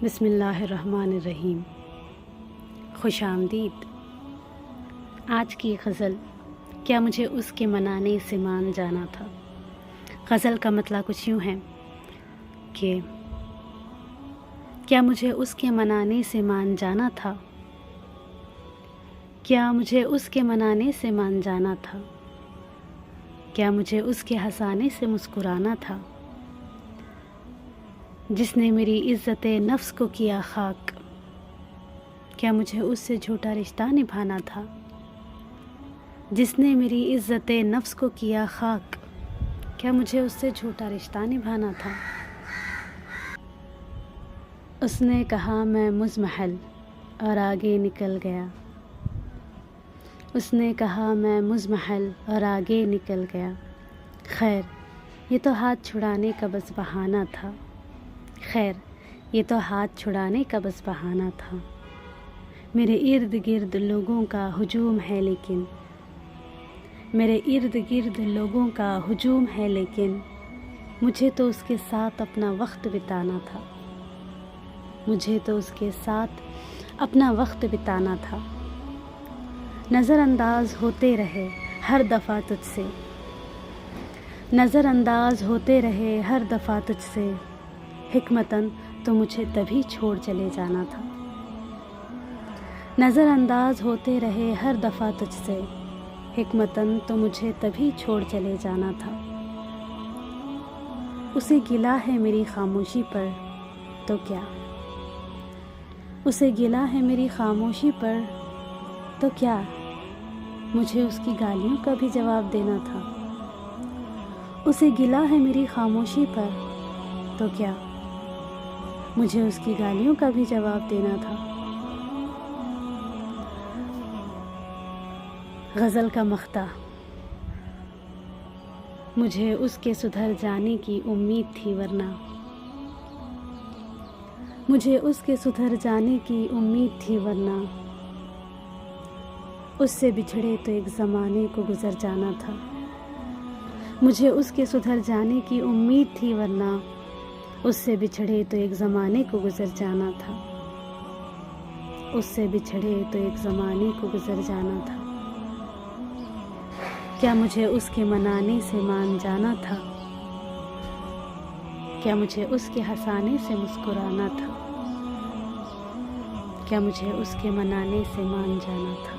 بسم اللہ الرحمن الرحیم۔ خوش آمدید۔ آج کی غزل کیا مجھے اس کے منانے سے مان جانا تھا۔ غزل کا مطلب کچھ یوں ہے کہ کیا مجھے اس کے منانے سے مان جانا تھا، کیا مجھے اس کے منانے سے مان جانا تھا، کیا مجھے اس کے ہنسانے سے مسکرانا تھا، جس نے میری عزت نفس کو کیا خاک، کیا مجھے اس سے جھوٹا رشتہ نبھانا تھا، جس نے میری عزت نفس کو کیا خاک، کیا مجھے اس سے جھوٹا رشتہ نبھانا تھا۔ اس نے کہا میں مضمحل اور آگے نکل گیا، اس نے کہا میں مضمحل اور آگے نکل گیا، خیر یہ تو ہاتھ چھڑانے کا بس بہانہ تھا، خیر یہ تو ہاتھ چھڑانے کا بس بہانہ تھا، میرے ارد گرد لوگوں کا ہجوم ہے لیکن، میرے ارد گرد لوگوں کا ہجوم ہے لیکن، مجھے تو اس کے ساتھ اپنا وقت بتانا تھا، مجھے تو اس کے ساتھ اپنا وقت بتانا تھا۔ نظر انداز ہوتے رہے ہر دفعہ تجھ سے، نظر انداز ہوتے رہے ہر دفعہ تجھ سے، حکمتاً تو مجھے تبھی چھوڑ چلے جانا تھا، نظر انداز ہوتے رہے ہر دفعہ تجھ سے، حکمتاً تو مجھے تبھی چھوڑ چلے جانا تھا۔ اسے گلہ ہے میری خاموشی پر تو کیا، اسے گلہ ہے میری خاموشی پر تو کیا، مجھے اس کی گالیوں کا بھی جواب دینا تھا، اسے گلہ ہے میری خاموشی پر تو کیا، مجھے اس کی گالیوں کا بھی جواب دینا تھا۔ غزل کا مقطع۔ مجھے اس کے سدھر جانے کی امید تھی ورنہ، مجھے اس کے سدھر جانے کی امید تھی ورنہ، اس سے بچھڑے تو ایک زمانے کو گزر جانا تھا، مجھے اس کے سدھر جانے کی امید تھی ورنہ، اس سے بچھڑے تو ایک زمانے کو گزر جانا تھا، اس سے بچھڑے تو ایک زمانے کو گزر جانا تھا۔ کیا مجھے اس کے منانے سے مان جانا تھا، کیا مجھے اس کے ہنسانے سے مسکرانا تھا، کیا مجھے اس کے منانے سے مان جانا تھا۔